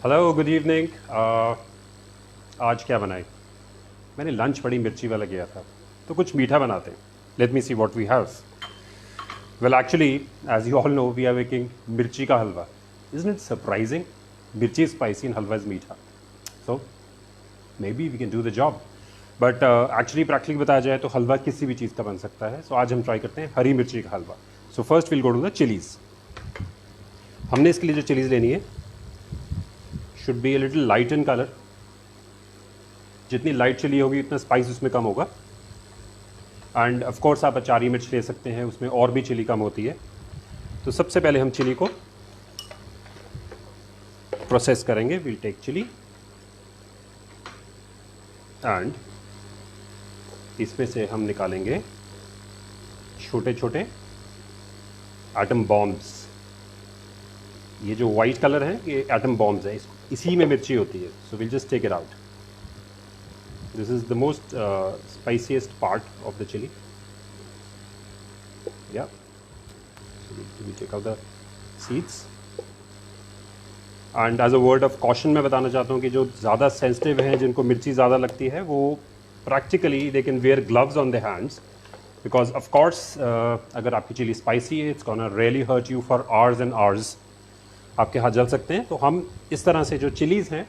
Hello good evening. आज क्या बनाए? मैंने लंच बड़ी मिर्ची वाला किया था, तो कुछ मीठा बनाते हैं। Let me see what we have. Well actually, as you all know, we are making mirchi का halwa. Isn't it surprising? Mirchi spicy and halwa is मीठा, so maybe we can do the job. But actually practically बताया जाए तो हलवा किसी भी चीज़ का बन सकता है। सो आज हम ट्राई करते हैं हरी मिर्ची का halwa. So first will go to the chilies. हमने इसके लिए जो चिलीज़ लेनी है should be a little light in colour. जितनी लाइट चिली होगी उतना स्पाइस उसमें कम होगा। एंड ऑफ कोर्स आप अचारी मिर्च ले सकते हैं, उसमें और भी चिली कम होती है। तो सबसे पहले हम चिली को प्रोसेस करेंगे। विल टेक चिली एंड इसमें से हम निकालेंगे छोटे छोटे एटम बॉम्ब्स। ये जो वाइट कलर है ये एटम बॉम्ब्स है, इसी में मिर्ची होती है। So will just take it out. This is the most spiciest part of the chili. Yeah. So we take out the seeds. And as a word of caution मैं बताना चाहता हूँ कि जो ज़्यादा सेंसिटिव हैं, जिनको मिर्ची ज़्यादा लगती है, वो practically they can wear gloves on their hands because of course अगर आपकी चिली स्पाइसी है it's gonna really hurt you for hours and hours. आपके हाथ जल सकते हैं। तो हम इस तरह से जो चिलीज़ हैं,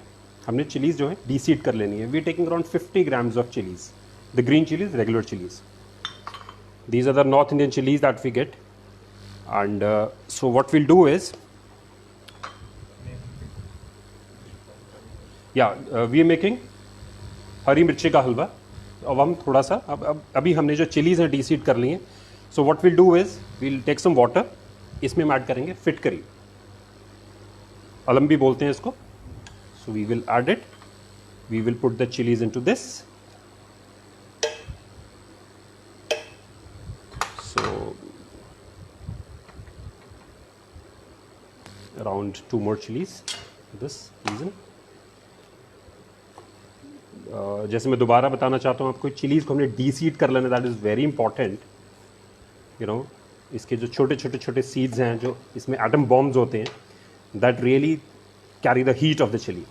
हमने चिलीज़ जो है डीसीड कर लेनी है। We taking around 50 grams of chillies, the green chillies, regular chillies. These are the north Indian chillies that we get. And so what will do is, yeah we are making हरी मिर्ची का हलवा। अब हम थोड़ा सा अब अभी हमने जो चिलीज़ हैं डीसीड कर ली हैं। So what will do is will take some water. इसमें हम ऐड करेंगे फिटकरी, अलम भी बोलते हैं इसको। So we will add it. We will put the chilies into this. So around 2 more chilies for this reason. जैसे मैं दोबारा बताना चाहता हूँ आपको, चिलीज़ को हमने डीसीड कर लेना, that is very important. You know, इसके जो छोटे छोटे छोटे सीड्स हैं, जो इसमें एटम बॉम्ब्स होते हैं, that really carry the heat of the chilli.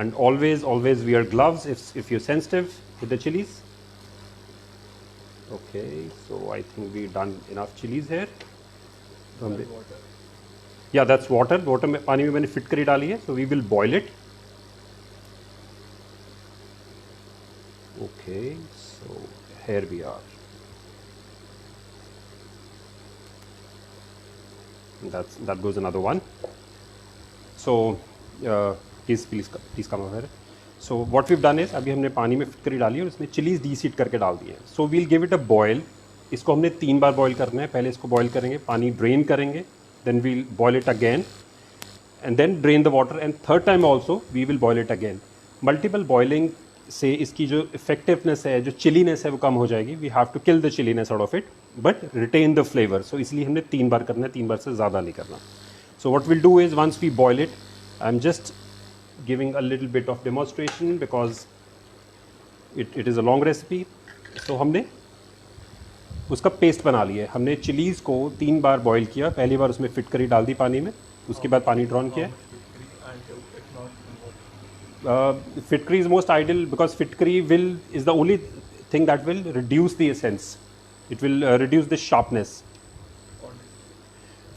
And always wear gloves if you're sensitive with the chilies. Okay, so I think we done enough chilies here. Yeah, that's water में पानी में मैंने फिटकरी डाली है। So we will boil it. Okay, so here we are. That goes another one. So please come over. So what we've done is, अभी हमने पानी में फिटकरी डाली है और इसमें चिलीज़ डीसीड करके डाल दी है। So we'll give it a boil. इसको हमने 3 बार बॉयल करना है। पहले इसको बॉयल करेंगे, पानी ड्रेन करेंगे, then we'll boil it again and then drain the water, and third time also we will boil it again. Multiple boiling से इसकी जो इफेक्टिवनेस है, जो चिलीनेस है, वो कम हो जाएगी। We have to kill the chiliness out of it but retain the flavour. So इसलिए हमने 3 बार करना है, 3 बार से ज़्यादा नहीं करना। So what will do is, once we boil it, I am just giving a little bit of demonstration because it is a long recipe. So हमने उसका पेस्ट बना लिया है। हमने चिलीज़ को 3 बार बॉईल किया। पहली बार उसमें फिटकरी डाल दी पानी में, उसके बाद पानी ड्रॉन किया। फिटकरी इज मोस्ट आइडियल बिकॉज फिटकरी is the only thing that will reduce the essence. It will reduce the sharpness.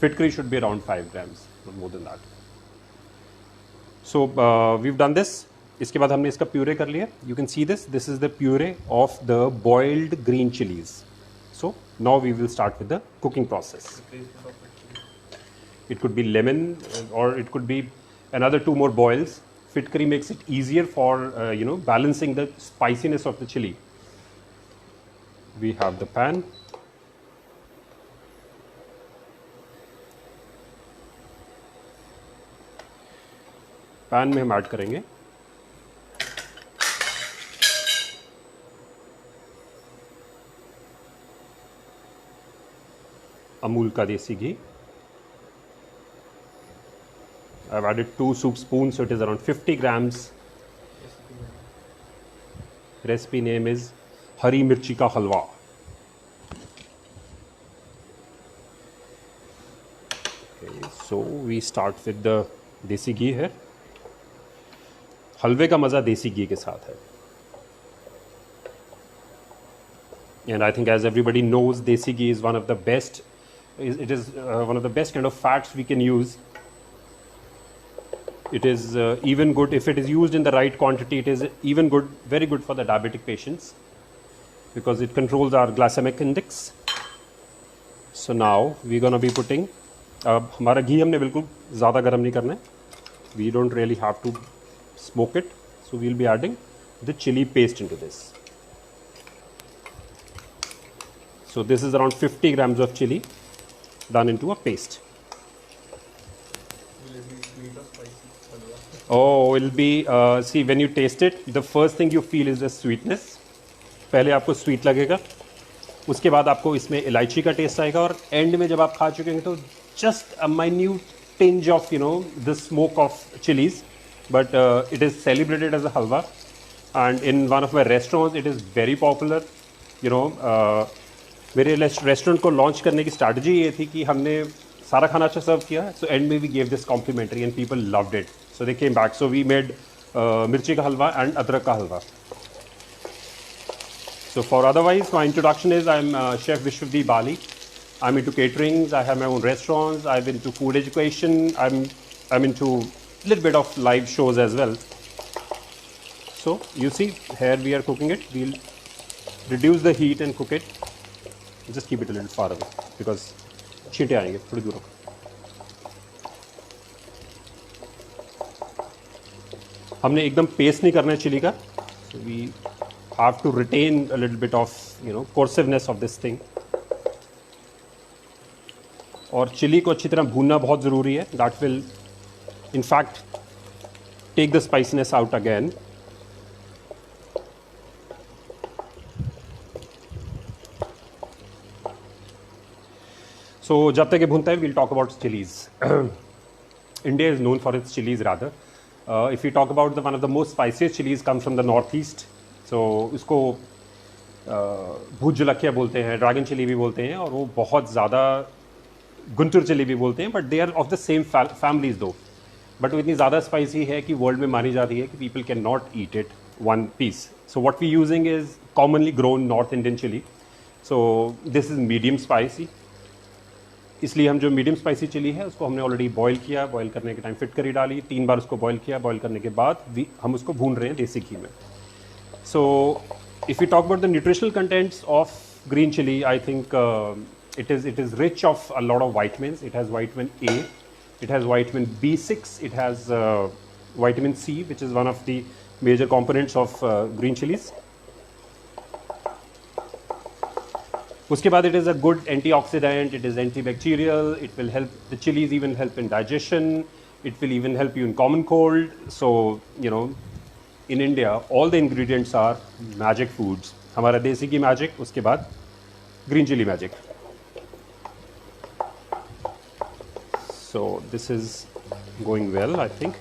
Fitkari should be around 5 grams, not more than that. So we've done this. इसके बाद हमने इसका puree कर लिया। You can see this. This is the puree of the boiled green chilies. So now we will start with the cooking process. It could be lemon or it could be another 2 more boils. Fitkari makes it easier for balancing the spiciness of the chili. We have the pan. Pan में हम add करेंगे अमूल का देसी घी। I've added 2 soup spoons, so it is around 50 grams. Recipe name is हरी मिर्ची का हलवा। Okay, so we start with the देसी घी है, हलवे का मज़ा देसी घी के साथ है। And I think, as everybody knows, desi ghee is one of the best. It is one of the best kind of fats we can use. It is even good if it is used in the right quantity. It is even good, very good for the diabetic patients because it controls our glycemic index. So now we're gonna be putting. अब हमारा घी हमने बिल्कुल ज़्यादा गर्म नहीं करना है. We don't really have to smoke it. So we'll be adding the chili paste into this. So this is around 50 grams of chili done into a paste. Will it be sweet or spicy halwa? Oh, it'll be, see, when you taste it, the first thing you feel is the sweetness. पहले आपको sweet लगेगा, उसके बाद आपको इसमें इलायची का test आएगा और एंड में जब आप खा चुके हैं तो just a minute tinge of, you know, the smoke of chilies. But it is celebrated as a halwa, and in one of my restaurants it is very popular. You know, मेरे restaurant को launch करने की strategy ये थी कि हमने सारा खाना अच्छा सर्व किया, सो एंड में we gave this complimentary and people loved it, so they came back. So we made mirchi का हलवा एंड अदरक का halwa. So for otherwise my introduction is I am chef Vishwadeep Bali. I am into caterings, I have my own restaurants, I am into food education, I am into little bit of live shows as well. So you see here we are cooking it. We'll reduce the heat and cook it. Just keep it a little far away because छींटे आएंगे, थोड़ी दूर रखो. हमने एकदम paste नहीं करना है चिली का, so we have to retain a little bit of, you know, coarseness of this thing. और चिली को अच्छी तरह भूनना बहुत ज़रूरी है. That will in fact take the spiciness out again. So जब तक ये भूनता है, we'll talk about chilies. India is known for its chilies rather. If we talk about one of the most spiciest chilies comes from the northeast. So इसको भूत जलकिया बोलते हैं, dragon chilli भी बोलते हैं, और वो बहुत ज़्यादा गुंटूर चिली भी बोलते हैं. But they are of the same families though. बट वो इतनी ज़्यादा स्पाइसी है कि वर्ल्ड में मानी जाती है कि people can not eat it one piece. So what we using is commonly grown north Indian chilli. So this is medium spicy. इसलिए हम जो मीडियम स्पाइसी चिली है उसको हमने ऑलरेडी बॉईल किया. बॉईल करने के टाइम फिटकरी डाली, 3 बार उसको बॉईल किया. बॉईल करने के बाद हम उसको भून रहे हैं देसी घी में. So if you talk about the nutritional contents of green chilli, I think it is rich of a lot of vitamins. It has vitamin A, it has vitamin B6, it has vitamin C, which is one of the major components of green chilies. उसके बाद it is a good antioxidant, it is antibacterial, it will help, the chilies even help in digestion, it will even help you in common cold. So, you know, in India, all the ingredients are magic foods. हमारा देसी की magic, उसके बाद green chili magic. So this is going well, I think.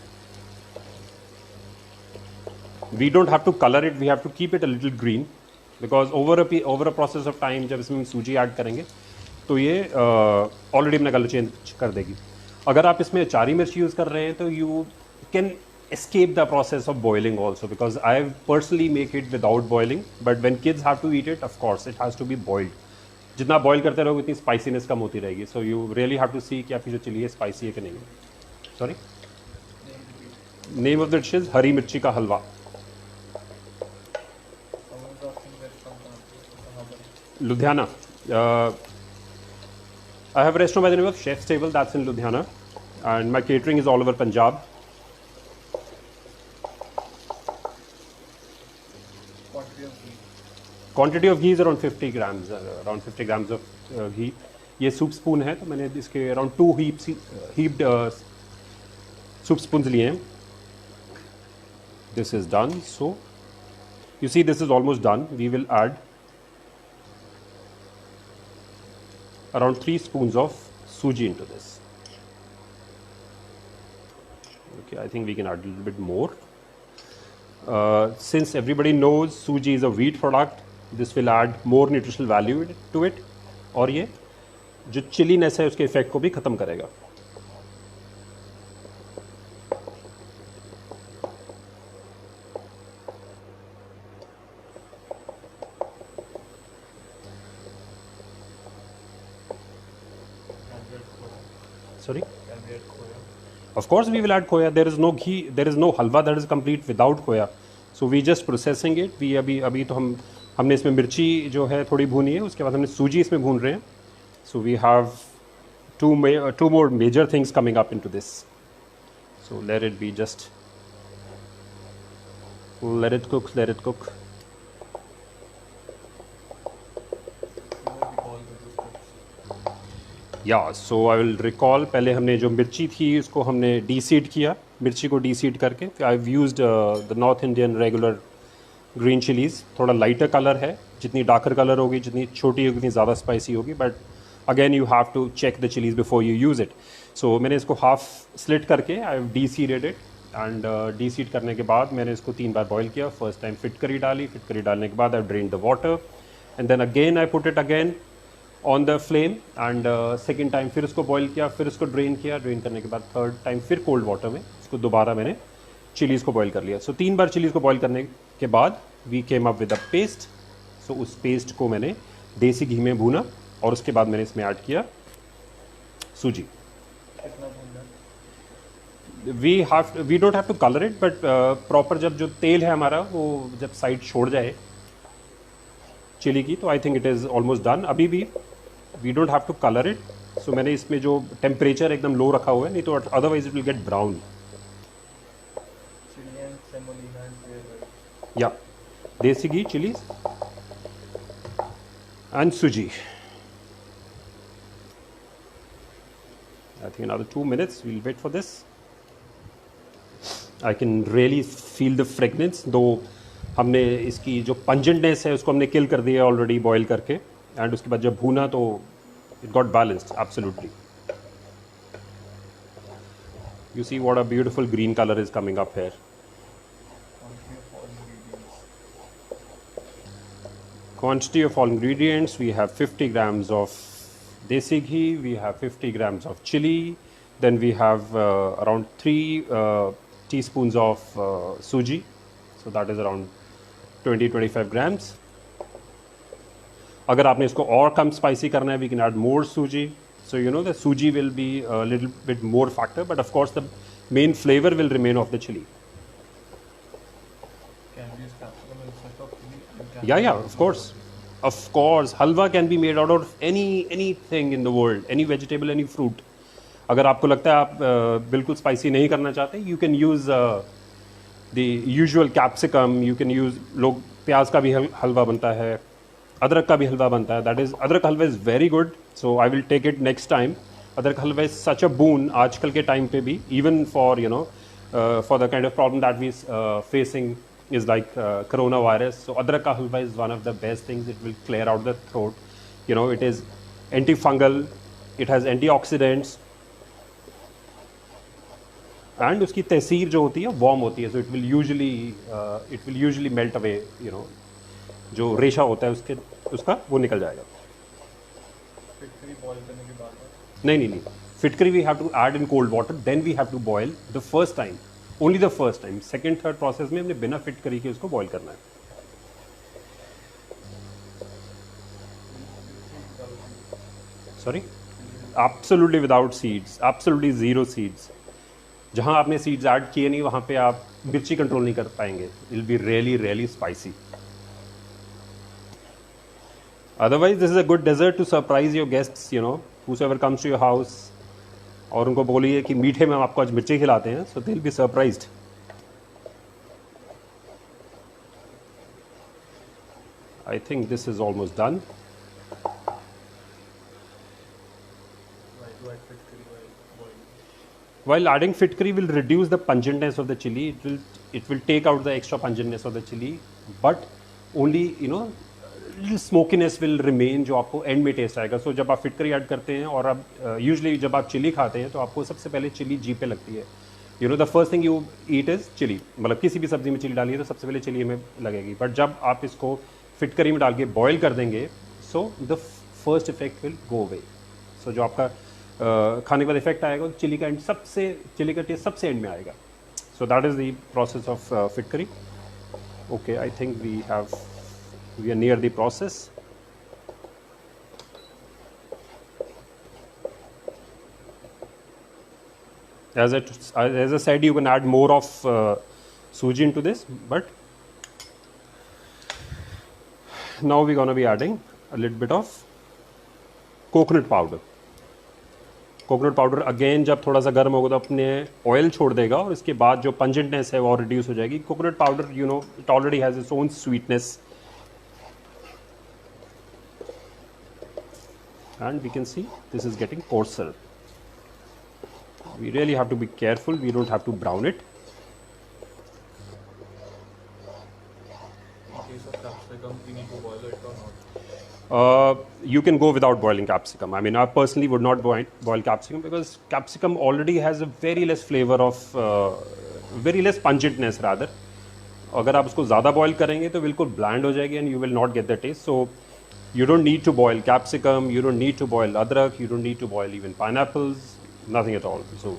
We don't have to color it, we have to keep it a little green because over a process of time जब इसमें सूजी add करेंगे तो ये already अपना colour change कर देगी. अगर आप इसमें चारी मिर्च यूज़ कर रहे हैं तो you can escape the process of boiling also, because I personally make it without boiling, but when kids have to eat it, of course it has to be boiled. जितना बॉईल करते रहोगे उतनी spiciness कम होती रहेगी. So you really have to see कि आपकी जो चिली है स्पाइसी है कि नहीं है. Sorry, name of the dish is hari मिर्ची का halwa. Ludhiana. I have restaurant by the name of chef's table, that's in Ludhiana, and my catering is all over Punjab. Quantity of ghee is around 50 grams, around 50 grams of ghee. ये soup spoon है तो मैंने इसके around 2 heaped soup spoons लिए हैं. This is done. So you see this is almost done. We will add around 3 spoons of suji into this. Okay, I think we can add a little bit more. Since everybody knows Suji is a wheat product, this will add more nutritional value to it. और ये जो chilliness है उसके effect को भी ख़त्म करेगा. Sorry? Can we add khoya? Of course we will add khoya. There is no ghee, there is no halwa that is complete without khoya. So we just processing it. We अभी तो हमने इसमें मिर्ची जो है थोड़ी भूनी है, उसके बाद हमने सूजी इसमें भून रहे हैं. So we have two more major things coming up into this. So let it be just, let it cook. You know, recall the steps. या सो आई विल रिकॉल. पहले हमने जो मिर्ची थी उसको हमने डीसीड किया, मिर्ची को डीसीड करके. I have used the north Indian regular green chillies. थोड़ा लाइटर कलर है, जितनी डार्कर कलर होगी, जितनी छोटी होगी उतनी ज़्यादा स्पाइसी होगी. But again you have to check the chilies before you use it. So मैंने इसको हाफ स्लिट करके I have deseeded it. And deseed करने के बाद मैंने इसको 3 बार बॉईल किया. फर्स्ट टाइम फिटकरी डाली, फिटकरी डालने के बाद I drain the water and then again I put it again on the flame. And second time फिर उसको बॉईल किया, फिर उसको ड्रेन किया. ड्रेन करने के बाद थर्ड टाइम फिर कोल्ड वाटर में इसको दोबारा मैंने चिलीज़ को बॉईल कर लिया. सो 3 बार चिलीज़ को बॉईल करने के बाद we came up with a paste. So उस पेस्ट को मैंने देसी घी में भूना और उसके बाद मैंने इसमें ऐड किया सूजी. कितना भूनना है? We don't have to colour it, but proper जब जो तेल है हमारा वो जब साइड छोड़ जाए चिली की, तो I think it is almost done. अभी भी we don't have to colour it. So मैंने इसमें जो टेम्परेचर एकदम लो रखा हुआ है, नहीं तो otherwise it will get brown. Chili and semolina and clear rice. या देसी घी, चिलीज एंड सूजी. I think another 2 minutes we'll wait for this. I can really feel the fragrance, though हमने इसकी जो पंजेंटनेस है उसको हमने किल कर दिया ऑलरेडी बॉईल करके. एंड उसके बाद जब भूना तो it got balanced absolutely. You see what a beautiful green color is coming up here. Quantity of all ingredients. Quantity of all ingredients, we have 50 grams of desi ghee, we have 50 grams of chili, then we have around 3 teaspoons of suji, so that is around 20-25 grams. अगर आपने इसको और कम spicy करना है, we can add more suji. So you know the suji will be a little bit more factor, but of course the main flavor will remain of the chili. Can we use capsicum instead of chili? And can Yeah, we yeah, use of course. Of course, halwa can be made out of anything in the world, any vegetable, any fruit. अगर आपको लगता है आप बिल्कुल spicy नहीं करना चाहते, you can use the usual capsicum. You can use, लोग प्याज का भी हलवा बनता है, अदरक का भी हलवा बनता है. That is, अदरक हलवा is very good. So I will take it next time. अदरक हलवा is such a boon आजकल के टाइम पे भी, even for for the kind of problem that we facing is like coronavirus. So adrak ka halwa is one of the best things. It will clear out the throat. It is antifungal. It has antioxidants. And उसकी तहसीर जो होती है warm होती है. So it will usually melt away. जो रेशा होता है उसका वो निकल जाएगा. फिटकरी बॉईल करने के बाद नहीं. Fitkari we have to add in cold water. Then we have to boil the first time. Only the first time. Second, third process में हमने बिना फिटकरी के उसको बॉईल करना है. Sorry? Absolutely without seeds. Absolutely zero seeds. जहाँ आपने seeds ऐड किए नहीं वहाँ पे आप मिर्ची कंट्रोल नहीं कर पाएंगे. It will be really spicy. Otherwise, this is a good dessert to surprise your guests. Whosoever comes to your house. और उनको बोलिए कि मीठे में हम आपको आज मिर्ची खिलाते हैं. So they'll be surprised. I think this is almost done. why do I fitkari while boiling? While adding fitkari will reduce the pungentness of the chili. It will take out the extra pungentness of the chili, but only little smokiness will remain जो आपको and में test आएगा. सो जब आप फिटकरी add करते हैं और अब यूजुअली जब आप चिली खाते हैं तो आपको सबसे पहले चिली जी पे लगती है. The first thing you eat is chilli. मतलब किसी भी सब्जी में चिली डालिए तो सबसे पहले चिली हमें लगेगी. बट जब आप इसको फिटकरी में डाल के बॉयल कर देंगे so the first effect will go away. So जो आपका खाने के बाद इफेक्ट आएगा चिली का टेस्ट सबसे एंड में आएगा. So that is the process of phitkari. Okay, I think we are near the process. As I said, you can add more of suji into this, but now we're going to be adding a little bit of coconut powder. Coconut powder again जब थोड़ा सा गर्म होगा तो अपने oil छोड़ देगा और इसके बाद जो पंजेंटनेस है वो रिड्यूस हो जाएगी. Coconut powder, you know, it already has its own sweetness, and we can see this is getting coarser. We really have to be careful, we don't have to brown it. In case of capsicum, we need to boil it or not? You can go without boiling capsicum. I mean, I personally would not boil capsicum because capsicum already has a very less flavor of very less pungentness rather. अगर आप उसको ज़्यादा boil करेंगे तो बिल्कुल bland हो जाएगी and you will not get the taste. So you don't need to boil capsicum, you don't need to boil adrak, you don't need to boil even pineapples, nothing at all. So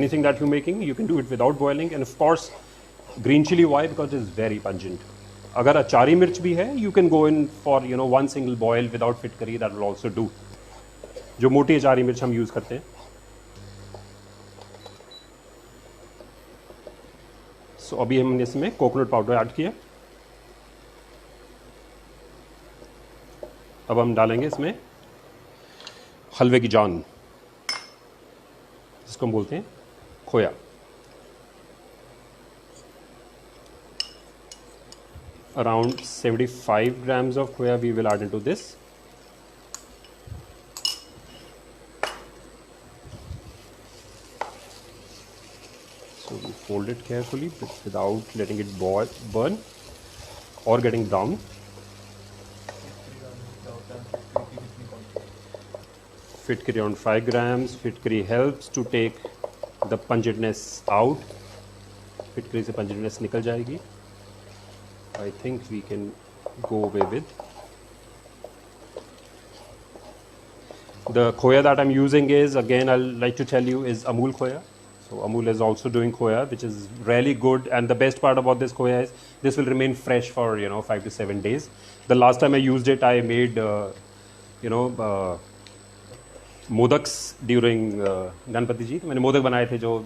anything that you're making, you can do it without boiling. And of course, green chili, why? Because it's very pungent. अगर अचारी मिर्च भी है, you can go in for, you know, one single boil without फिटकरी, that will also do. जो मोटी अचारी मिर्च हम use करते हैं. So अभी हमने इसमें कोकोनट पाउडर ऐड किया. अब हम डालेंगे इसमें हलवे की जान, जिसको हम बोलते हैं खोया. Around 75 grams of khoya we will add into this. So we fold it carefully without letting it burn or getting brown. Fitkari around 5 grams. Fitkari helps to take the pungentness out. Fitkari से pungentness निकल जाएगी. I think we can go away with the khoya that I'm using is, again, I'll like to tell you, is Amul khoya. So Amul is also doing khoya, which is really good, and the best part about this khoya is this will remain fresh for, you know, 5 to 7 days. The last time I used it, I made modaks during Ganpati ji. मैंने मोदक बनाए थे जो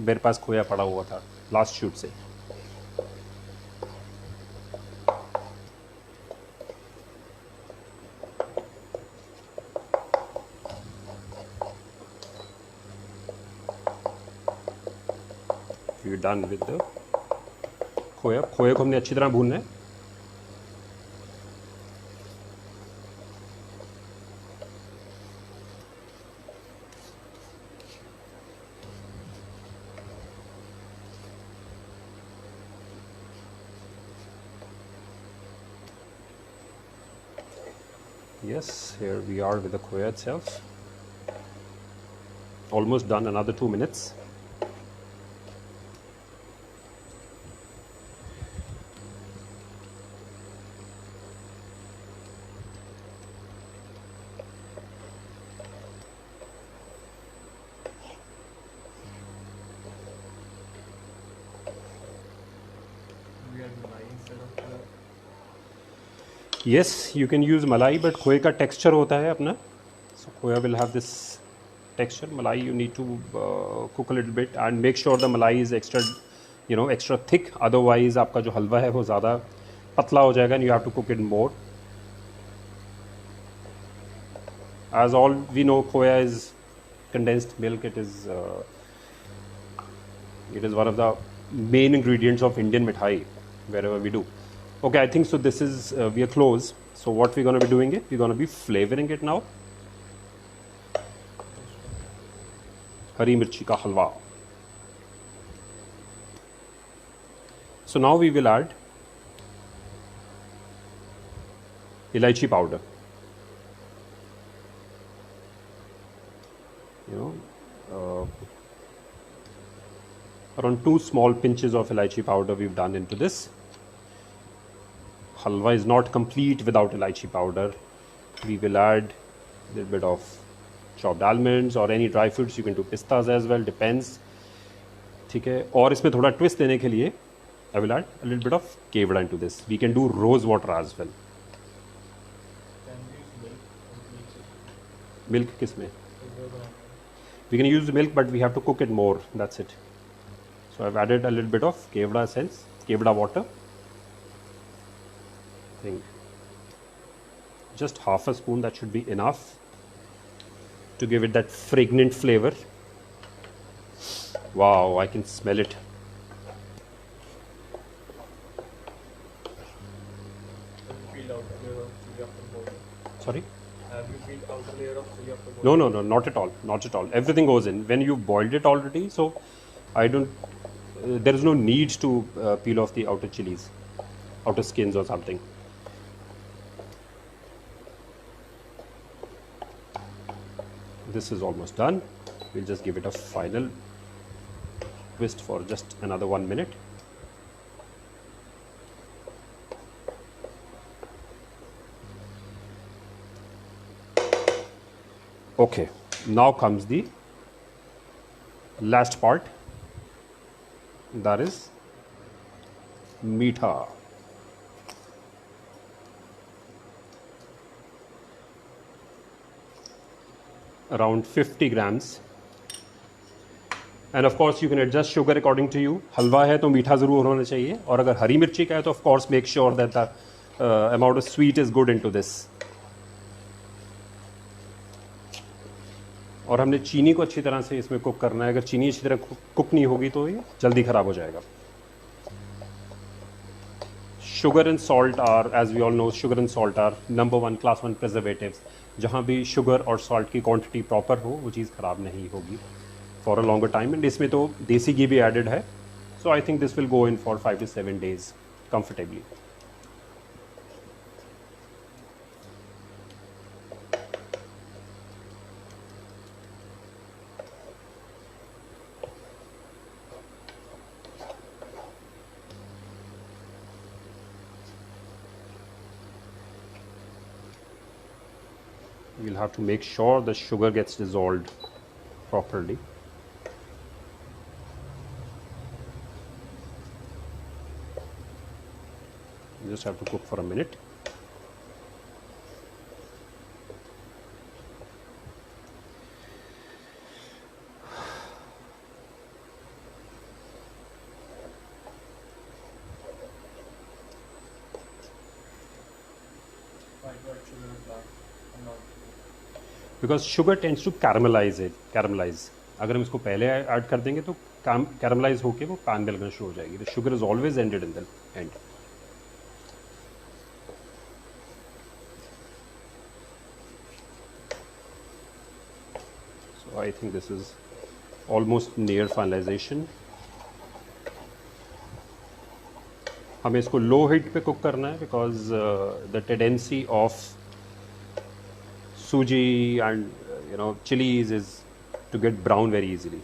मेरे पास खोया पड़ा हुआ था last shoot से. We're done with the खोया. खोए को हमने अच्छी तरह भूनना है. Yes, here we are with the khoya itself. Almost done, another 2 minutes. Yes, you can use malai, but खोए का texture होता है अपना. So खोया will have this texture. Malai you need to cook a little bit and make sure the malai is extra, you know, extra thick. Otherwise आपका जो हलवा है वो ज़्यादा पतला हो जाएगा and you have to cook it more. As all we know, खोया is condensed milk. It is one of the main ingredients of Indian mithai wherever we do. Okay, I think so. This is we are close. So what we're going to be doing it? We're going to be flavoring it now. Hari mirchi ka halwa. So now we will add elaichi powder. You know, around 2 small pinches of elaichi powder we've done into this. Halwa is not complete without elaichi powder. We will add a little bit of chopped almonds or any dry fruits. You can do pistas as well, depends. ठीक है. और इसमें थोड़ा twist देने के लिए I will add a little bit of kevada into this. We can do rose water as well. Can we use milk? Milk किसमें? We can use the milk, but we have to cook it more. That's it. So I've added a little bit of Kevda essence, Kevda water. I think just half a spoon, that should be enough to give it that fragrant flavor. Wow, I can smell it. Have you peeled out the layer of chili after boiling? Sorry? Have you peeled out the layer of chili after boiling? No, no, no, not at all. Not at all. Everything goes in. When you've boiled it already, so I don't, there is no need to peel off the outer chilies, outer skins or something. This is almost done. We'll just give it a final twist for just another 1 minute. Okay, now comes the last part, that is meetha. Around 50 grams. And of course you can adjust sugar according to you. हलवा है तो मीठा ज़रूर होना चाहिए, और अगर हरी मिर्ची का है तो of course make sure that the amount of sweet is good into this. और हमने चीनी को अच्छी तरह से इसमें कुक करना है. अगर चीनी अच्छी तरह कुक नहीं होगी तो ये जल्दी ख़राब हो जाएगा. Sugar and salt are, as we all know, sugar and salt are number 1 class 1 preservatives. जहाँ भी शुगर और सॉल्ट की क्वांटिटी प्रॉपर हो वो चीज़ ख़राब नहीं होगी for a longer time. And इसमें तो देसी घी भी एडेड है, so I think this will go in for 5 to 7 days comfortably. You'll have to make sure the sugar gets dissolved properly. You just have to cook for a minute. Why do I add sugar in black and not? Because sugar tends to caramelise. अगर हम इसको पहले add कर देंगे तो caramelise होके वो pan में लगना शुरू हो जाएगी. The sugar is always ended in the end. So I think this is almost near finalisation. हमें इसको लो हीट पे कुक करना है because the tendency of suji and chilies is to get brown very easily.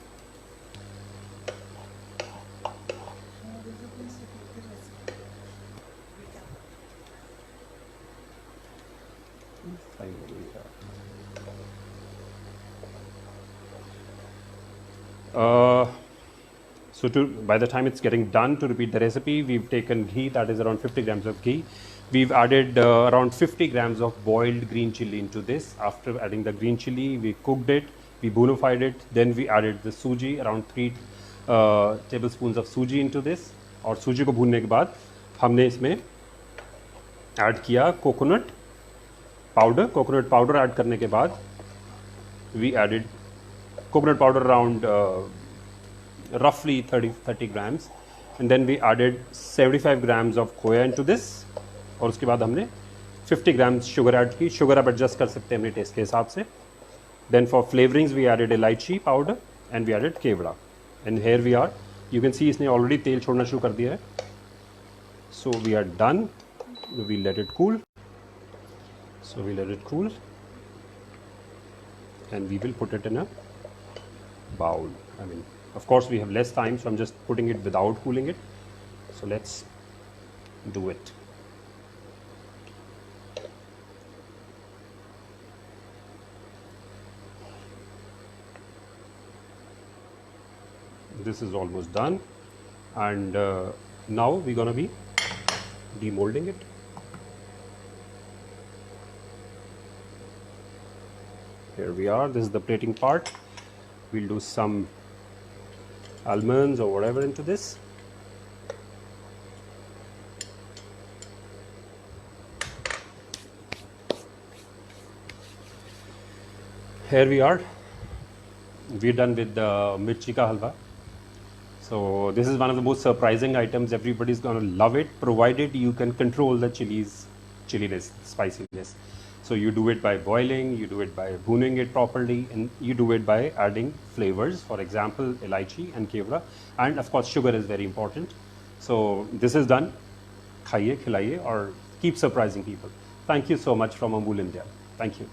So by the time it's getting done, to repeat the recipe, we've taken ghee, that is around 50 grams of ghee. We've added around 50 grams of boiled green chili into this. After adding the green chili, we cooked it, we bonified it, then we added the suji, around 3 tablespoons of suji into this. और सूजी को भूनने के बाद हमने इसमें add किया coconut powder add करने के बाद we added coconut powder around roughly 30 grams, and then we added 75 grams of खोया into this. और उसके बाद हमने 50 ग्राम शुगर ऐड की. शुगर आप एडजस्ट कर सकते हैं अपने टेस्ट के हिसाब से. Then for flavourings we added elaichi powder and we added kewra. And here we are, you can see इसने ऑलरेडी तेल छोड़ना शुरू कर दिया है. So we are done. We let it cool. And we will put it in a bowl. I mean, of course we have less time, so I'm just putting it without cooling it. So let's do it. This is almost done, and now we're gonna be demolding it. Here we are. This is the plating part. we'll do some almonds or whatever into this. Here we are. We're done with the mirchi ka halwa. So this is one of the most surprising items. Everybody's gonna love it, provided you can control the chilliness, spiciness. So you do it by boiling, you do it by bhuning it properly, and you do it by adding flavors. For example, elaichi and kevra, and of course sugar is very important. So this is done. Khaiye, khilaiye, or keep surprising people. Thank you so much from Amul India. Thank you.